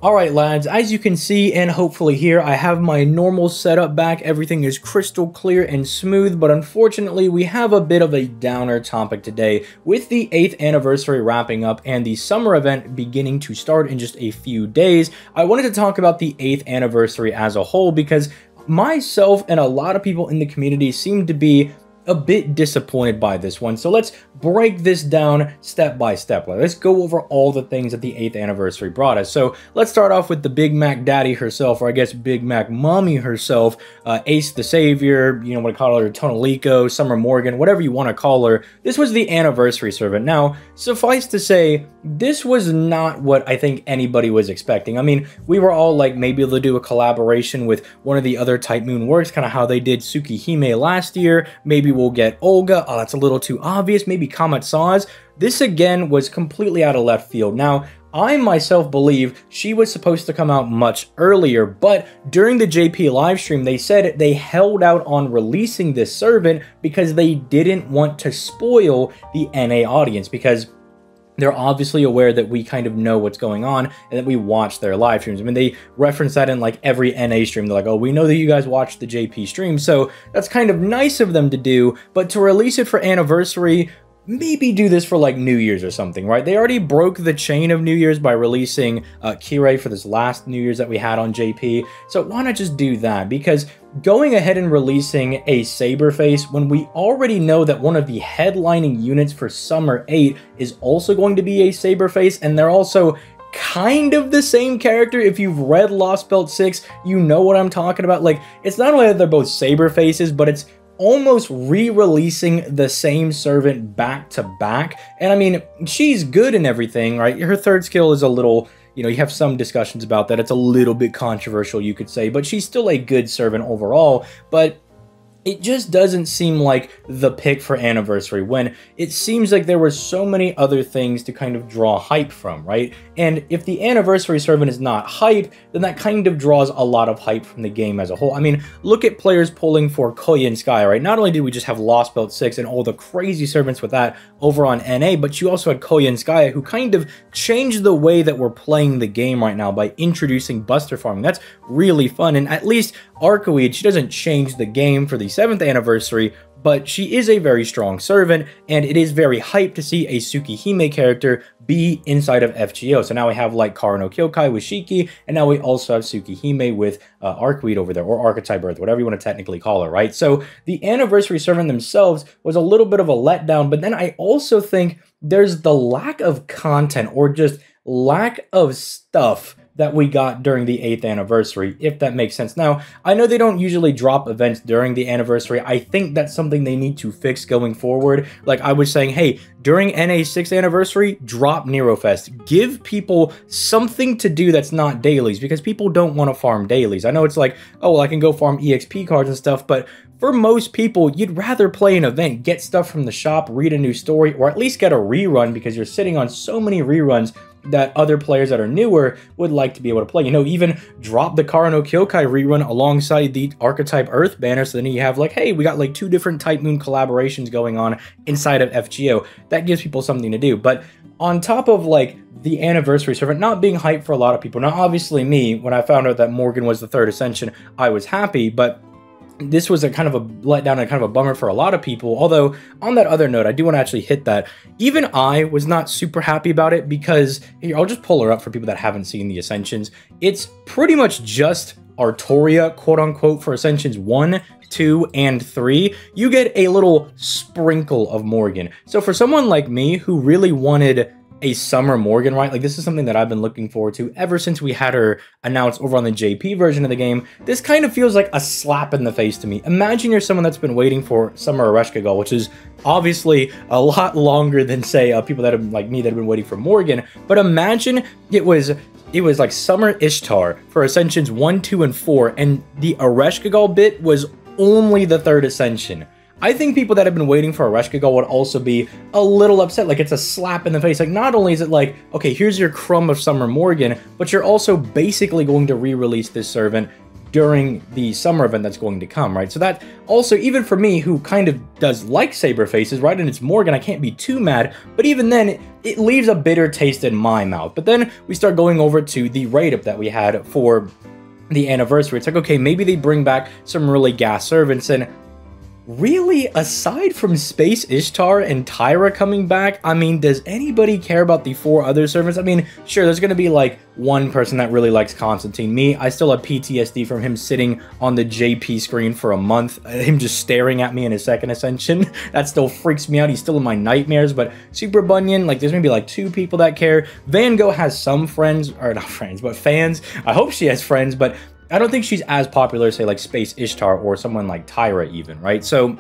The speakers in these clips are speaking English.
Alright lads, as you can see and hopefully hear, I have my normal setup back. Everything is crystal clear and smooth, but unfortunately we have a bit of a downer topic today. With the 8th anniversary wrapping up and the summer event beginning to start in just a few days, I wanted to talk about the 8th anniversary as a whole because myself and a lot of people in the community seem to be a bit disappointed by this one. So let's break this down step by step. Let's go over all the things that the 8th anniversary brought us. So let's start off with the Big Mac Daddy herself, or I guess Big Mac Mommy herself, Ace the Savior, you know what I call her, Tonalico, Summer Morgan, whatever you want to call her. This was the anniversary servant. Now, suffice to say, this was not what I think anybody was expecting. I mean, we were all like, maybe they'll do a collaboration with one of the other Type Moon works, kind of how they did Tsukihime last year. Maybe we'll get Olga. Oh, that's a little too obvious. Maybe Comet Saws. This again was completely out of left field. Now, I myself believe she was supposed to come out much earlier, but during the JP livestream, they said they held out on releasing this servant because they didn't want to spoil the NA audience, because they're obviously aware that we kind of know what's going on and that we watch their live streams. I mean, they reference that in like every NA stream. They're like, oh, we know that you guys watch the JP stream. So that's kind of nice of them to do, but to release it for anniversary, maybe do this for like New Year's or something, right? They already broke the chain of New Year's by releasing Kirei for this last New Year's that we had on JP. So why not just do that? Because going ahead and releasing a Saberface when we already know that one of the headlining units for Summer 8 is also going to be a Saberface, and they're also kind of the same character. If you've read Lost Belt 6, you know what I'm talking about. Like, it's not only that they're both Saberfaces, but it's almost re-releasing the same servant back to back. And I mean, she's good and everything, right? Her third skill is a little, you know, you have some discussions about that. It's a little bit controversial, you could say, but she's still a good servant overall. But it just doesn't seem like the pick for anniversary when it seems like there were so many other things to kind of draw hype from, right? And if the anniversary servant is not hype, then that kind of draws a lot of hype from the game as a whole. I mean, look at players pulling for Koya and Sky, right? Not only did we just have Lost Belt 6 and all the crazy servants with that over on NA, but you also had Koya and Sky who kind of changed the way that we're playing the game right now by introducing Buster Farming. That's really fun, and at least Arcoweed, she doesn't change the game for the 7th anniversary, but she is a very strong servant, and it is very hype to see a Tsukihime character be inside of FGO. So now we have like Kara no Kyokai with Shiki, and now we also have Tsukihime with Arcoweed over there, or Archetype Earth, whatever you want to technically call her, right? So the anniversary servant themselves was a little bit of a letdown, but then I also think there's the lack of content, or just lack of stuff that we got during the 8th anniversary, if that makes sense. Now, I know they don't usually drop events during the anniversary. I think that's something they need to fix going forward. Like I was saying, hey, during NA 6th anniversary, drop Nerofest. Give people something to do that's not dailies, because people don't want to farm dailies. I know it's like, oh, well, I can go farm EXP cards and stuff, but for most people, you'd rather play an event, get stuff from the shop, read a new story, or at least get a rerun, because you're sitting on so many reruns that other players that are newer would like to be able to play. You know, even drop the Kara no Kyokai rerun alongside the Archetype Earth banner, so then you have like, hey, we got like 2 different Type Moon collaborations going on inside of FGO. That gives people something to do. But on top of like the anniversary servant not being hyped for a lot of people, now obviously me, when I found out that Morgan was the 3rd Ascension, I was happy, but this was a kind of a letdown and kind of a bummer for a lot of people. Although, on that other note, I do want to actually hit that. Even I was not super happy about it because, here, I'll just pull her up for people that haven't seen the Ascensions. It's pretty much just Artoria, quote-unquote, for Ascensions 1, 2, and 3. You get a little sprinkle of Morgan. So for someone like me who really wanted a Summer Morgan, right? Like, this is something that I've been looking forward to ever since we had her announced over on the JP version of the game. This kind of feels like a slap in the face to me. Imagine you're someone that's been waiting for Summer Ereshkigal, which is obviously a lot longer than, say, people that have, like me, that have been waiting for Morgan. But imagine it was like Summer Ishtar for Ascensions 1, 2, and 4, and the Ereshkigal bit was only the 3rd Ascension. I think people that have been waiting for Ereshkigal would also be a little upset. Like, it's a slap in the face. Like, not only is it like, okay, here's your crumb of Summer Morgan, but you're also basically going to re-release this servant during the summer event that's going to come, right? So that also, even for me, who kind of does like saber faces, right, and it's Morgan, I can't be too mad, but even then, it leaves a bitter taste in my mouth. But then we start going over to the write-up that we had for the anniversary. It's like, okay, maybe they bring back some really gas servants, and really, aside from Space Ishtar and Tyra coming back, I mean, does anybody care about the 4 other servants? I mean, sure, there's gonna be like one person that really likes Constantine. Me, I still have PTSD from him sitting on the JP screen for a month, him just staring at me in his second ascension. That still freaks me out. He's still in my nightmares. But Super Bunyan, like, there's maybe like 2 people that care. Van Gogh has some friends, or not friends, but fans. I hope she has friends, but I don't think she's as popular, say, like Space Ishtar or someone like Tyra even, right? So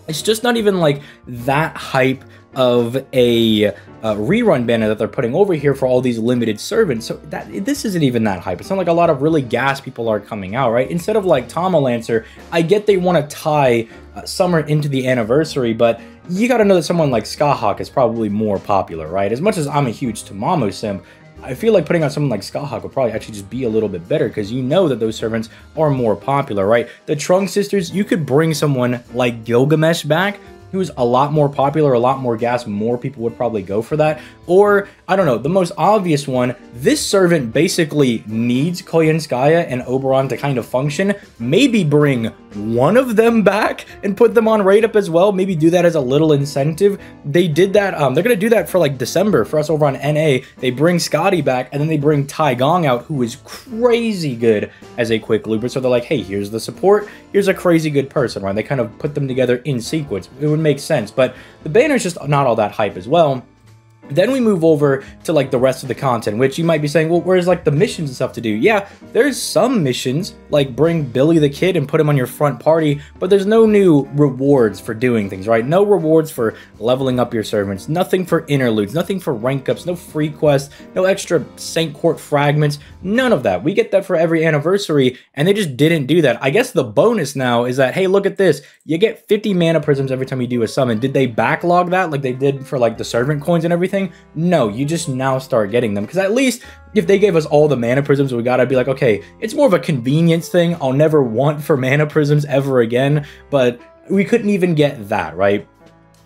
it's just not even like that hype of a rerun banner that they're putting over here for all these limited servants. So this isn't even that hype. It's not like a lot of really gas people are coming out, right? Instead of like Tama Lancer, I get they want to tie Summer into the anniversary, but you got to know that someone like Skahawk is probably more popular, right? As much as I'm a huge Tamamo simp, I feel like putting on someone like Skahawk would probably actually just be a little bit better, because you know that those servants are more popular, right? The Trunk Sisters, you could bring someone like Gilgamesh back, who's a lot more popular, a lot more gas, more people would probably go for that. Or, I don't know, the most obvious one, this servant basically needs Koyenskaya and Oberon to kind of function. Maybe bring one of them back and put them on rate up as well. Maybe do that as a little incentive. They did that, they're gonna do that for like December for us over on NA. They bring Scotty back, and then they bring Tai Gong out, who is crazy good as a quick looper. So they're like, hey, here's the support, here's a crazy good person, right? They kind of put them together in sequence. It would make sense, but the banner's just not all that hype as well. Then we move over to like the rest of the content, which you might be saying, well, where's like the missions and stuff to do? Yeah, there's some missions, like bring Billy the Kid and put him on your front party, but there's no new rewards for doing things, right? No rewards for leveling up your servants, nothing for interludes, nothing for rank ups, no free quests, no extra Saint Court fragments, none of that. We get that for every anniversary, and they just didn't do that. I guess the bonus now is that, hey, look at this, you get 50 mana prisms every time you do a summon. Did they backlog that like they did for like the servant coins and everything? No, you just now start getting them, because at least if they gave us all the mana prisms, we gotta be like, okay, it's more of a convenience thing. I'll never want for mana prisms ever again, but we couldn't even get that, right?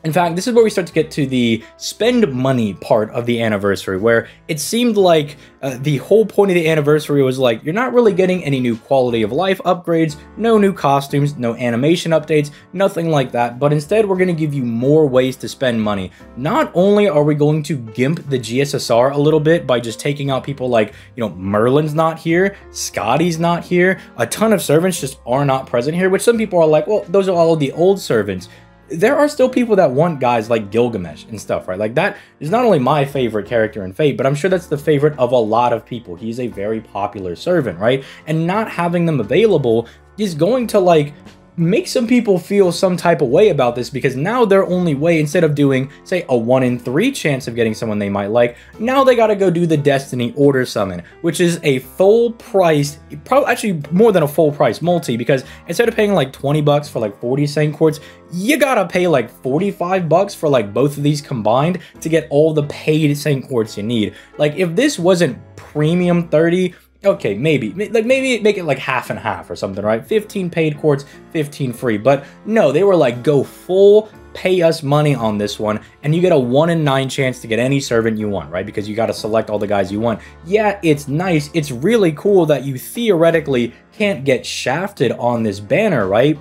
In fact, this is where we start to get to the spend money part of the anniversary, where it seemed like the whole point of the anniversary was like, you're not really getting any new quality of life upgrades, no new costumes, no animation updates, nothing like that, but instead we're going to give you more ways to spend money. Not only are we going to gimp the GSSR a little bit by just taking out people like, you know, Merlin's not here, Scotty's not here, a ton of servants just are not present here, which some people are like, well, those are all the old servants. There are still people that want guys like Gilgamesh and stuff, right? Like, that is not only my favorite character in Fate, but I'm sure that's the favorite of a lot of people. He's a very popular servant, right? And not having them available is going to, like, make some people feel some type of way about this, because now their only way, instead of doing, say, a 1 in 3 chance of getting someone they might like, now they gotta go do the Destiny Order Summon, which is a full price, probably actually more than a full price multi, because instead of paying like 20 bucks for like 40 Saint Quartz, you gotta pay like 45 bucks for like both of these combined to get all the paid Saint Quartz you need. Like, if this wasn't premium 30, okay, maybe make it like half and half or something, right? 15 paid quartz, 15 free. But no, they were like, go full, pay us money on this one, and you get a 1 in 9 chance to get any servant you want, right? Because you got to select all the guys you want. Yeah, it's nice. It's really cool that you theoretically can't get shafted on this banner, right?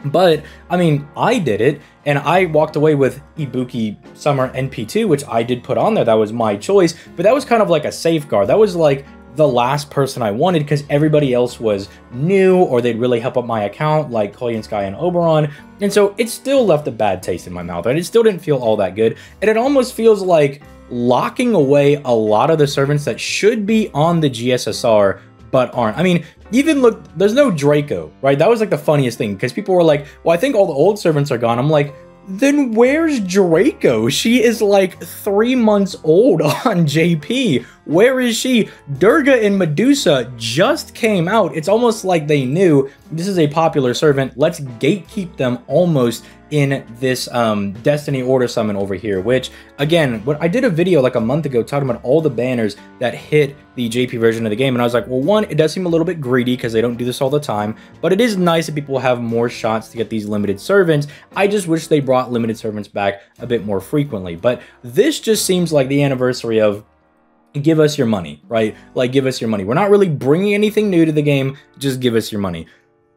But, I mean, I did it, and I walked away with Ibuki Summer NP2, which I did put on there. That was my choice, but that was kind of like a safeguard. That was like the last person I wanted, because everybody else was new, or they'd really help up my account, like Koyenskaya and Oberon, and so it still left a bad taste in my mouth, and it still didn't feel all that good, and it almost feels like locking away a lot of the servants that should be on the GSSR, but aren't. I mean, even look, there's no Draco, right? That was like the funniest thing, because people were like, well, I think all the old servants are gone. I'm like, then where's Draco? She is like 3 months old on JP. Where is she? Durga and Medusa just came out. It's almost like they knew this is a popular servant. Let's gatekeep them almost in this Destiny Order summon over here, which, again, I did a video like a month ago talking about all the banners that hit the JP version of the game, and I was like, well, one, it does seem a little bit greedy because they don't do this all the time, but it is nice that people have more shots to get these limited servants. I just wish they brought limited servants back a bit more frequently, but this just seems like the anniversary of give us your money, right? Like, give us your money. We're not really bringing anything new to the game, just give us your money.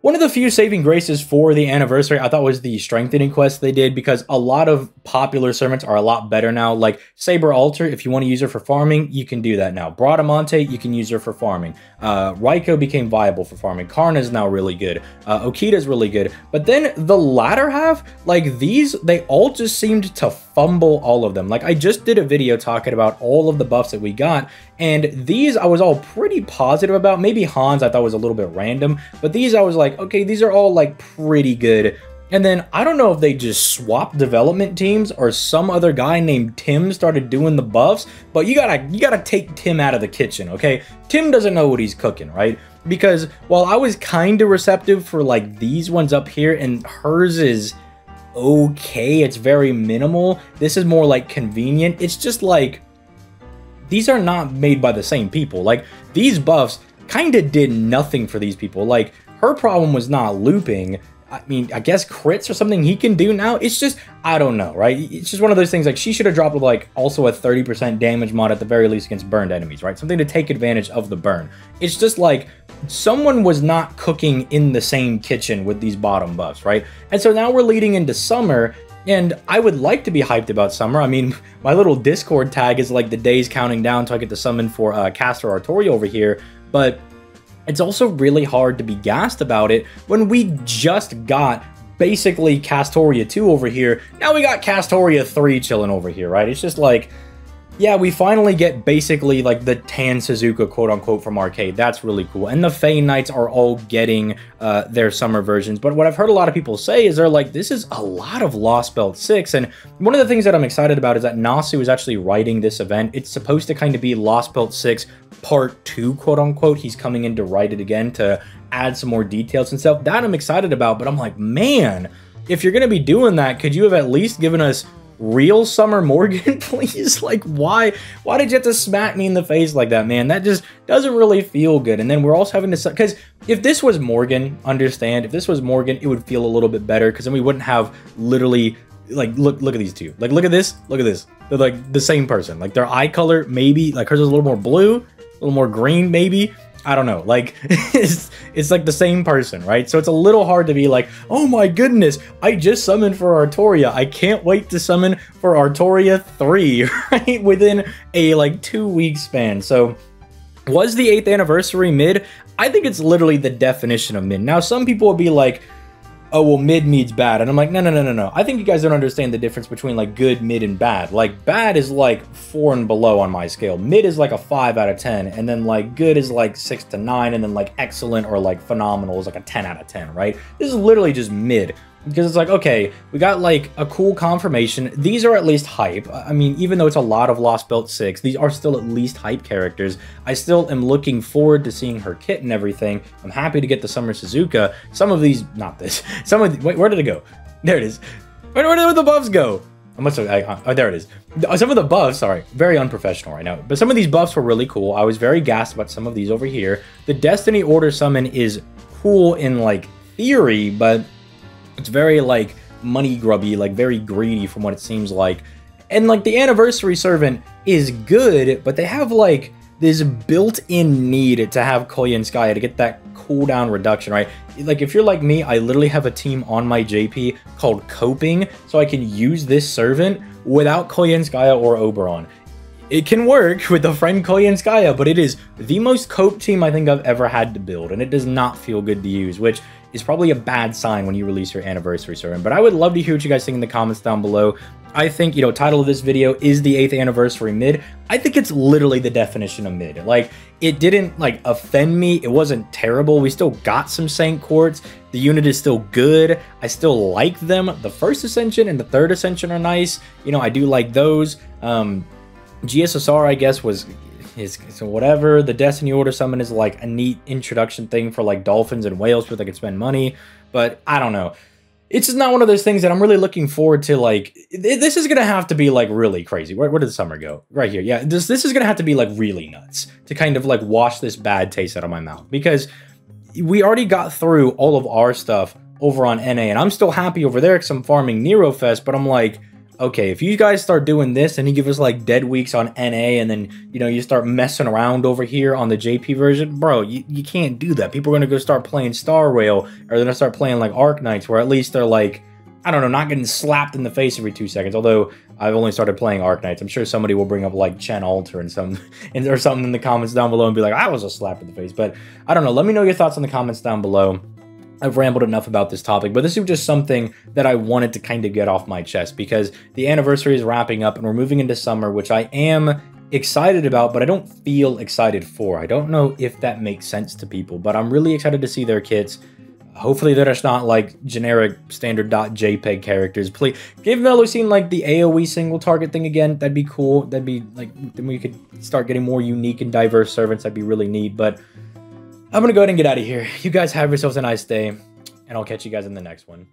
One of the few saving graces for the anniversary I thought was the strengthening quest they did, because a lot of popular servants are a lot better now. Like Saber Altar, if you want to use her for farming, you can do that now. Bradamante, you can use her for farming. Raiko became viable for farming. Karna is now really good. Okita's really good. But then the latter half, like these, they all just seemed to fumble all of them. Like I just did a video talking about all of the buffs that we got, and these I was all pretty positive about. Maybe Hans I thought was a little bit random, but these I was like, okay, these are all like pretty good. And then I don't know if they just swapped development teams or some other guy named Tim started doing the buffs, but you gotta take Tim out of the kitchen, okay? Tim doesn't know what he's cooking, right? Because while I was kind of receptive for like these ones up here, and hers is okay, it's very minimal, this is more like convenient. It's just like, these are not made by the same people. Like these buffs kind of did nothing for these people. Like her problem was not looping. I mean, I guess crits or something he can do now. It's just, I don't know, right? It's just one of those things, like she should have dropped like also a 30% damage mod at the very least against burned enemies, right? Something to take advantage of the burn. It's just like someone was not cooking in the same kitchen with these bottom buffs, right? And so now we're leading into summer, and I would like to be hyped about summer. I mean, my little Discord tag is like the days counting down until I get to summon for Castor Artoria over here, but it's also really hard to be gassed about it when we just got basically Castoria 2 over here. Now we got Castoria 3 chilling over here, right? It's just like, yeah, we finally get basically like the Tan Suzuka quote-unquote from Arcade. That's really cool. And the Fey Knights are all getting their summer versions. But what I've heard a lot of people say is they're like, this is a lot of Lost Belt 6. And one of the things that I'm excited about is that Nasu is actually writing this event. It's supposed to kind of be Lost Belt 6 Part 2, quote-unquote. He's coming in to write it again to add some more details and stuff. That I'm excited about, but I'm like, man, if you're going to be doing that, could you have at least given us real Summer Morgan, please? Like, why did you have to smack me in the face like that, man? That just doesn't really feel good. And then we're also having to, because if this was Morgan, understand, if this was Morgan, it would feel a little bit better, because then we wouldn't have literally, like, look at these two. Like, look at this. They're like the same person. Like, their eye color, maybe, like hers is a little more blue, a little more green, maybe. I don't know, like, it's like the same person, right? So it's a little hard to be like, oh my goodness, I just summoned for Artoria. I can't wait to summon for Artoria 3, right? Within a, like, 2-week span. So, was the 8th anniversary mid? I think it's literally the definition of mid. Now, some people will be like, oh, well, mid means bad. And I'm like, no. I think you guys don't understand the difference between, like, good, mid, and bad. Like, bad is, like, 4 and below on my scale. Mid is, like, a 5 out of 10. And then, like, good is, like, 6 to 9. And then, like, excellent or, like, phenomenal is, like, a 10 out of 10, right? This is literally just mid. Because it's like, okay, we got, like, a cool confirmation. These are at least hype. I mean, even though it's a lot of Lost Belt 6, these are still at least hype characters. I still am looking forward to seeing her kit and everything. I'm happy to get the Summer Suzuka. Some of these, not this. Some of wait, where did it go? There it is. Where did the buffs go? Oh, there it is. Some of the buffs, sorry, very unprofessional right now, but some of these buffs were really cool. I was very gassed about some of these over here. The Destiny Order summon is cool in, like, theory, but it's very, like, money grubby, like, very greedy from what it seems like. And, like, the Anniversary Servant is good, but they have, like, this built-in need to have Koyenskaya to get that cooldown reduction, right? Like, if you're like me, I literally have a team on my JP called Coping, so I can use this servant without Koyenskaya or Oberon. It can work with the friend Koyenskaya, but it is the most cope team I think I've ever had to build, and it does not feel good to use, which is probably a bad sign when you release your Anniversary servant. But I would love to hear what you guys think in the comments down below. I think, you know, title of this video is the 8th anniversary mid. I think it's literally the definition of mid. Like, it didn't, like, offend me. It wasn't terrible. We still got some Saint Quartz. The unit is still good. I still like them. The first Ascension and the third Ascension are nice. You know, I do like those. GSSR, I guess, was so whatever. The Destiny Order summon is like a neat introduction thing for like dolphins and whales so they can spend money. But I don't know. It's just not one of those things that I'm really looking forward to. Like, this is gonna have to be like really crazy. Where did the summer go? Right here. Yeah, this is gonna have to be like really nuts to kind of like wash this bad taste out of my mouth, because we already got through all of our stuff over on NA, and I'm still happy over there because I'm farming Nero Fest, but I'm like, okay, if you guys start doing this and you give us like dead weeks on NA, and then, you know, you start messing around over here on the JP version, bro, you can't do that. People are going to go start playing Star Rail, or they're going to start playing like Arc Knights, where at least they're like, I don't know, not getting slapped in the face every 2 seconds. Although I've only started playing Arc Knights. I'm sure somebody will bring up like Chen Alter and some or something in the comments down below and be like, I was a slap in the face. But I don't know. Let me know your thoughts in the comments down below. I've rambled enough about this topic, but this is just something that I wanted to kind of get off my chest, because the anniversary is wrapping up and we're moving into summer, which I am excited about, but I don't feel excited for. I don't know if that makes sense to people, but I'm really excited to see their kits. Hopefully they're just not like generic standard .jpeg characters. Please give Melusine like the AoE single target thing again. That'd be cool. That'd be like, then we could start getting more unique and diverse servants. That'd be really neat. But I'm gonna go ahead and get out of here. You guys have yourselves a nice day, and I'll catch you guys in the next one.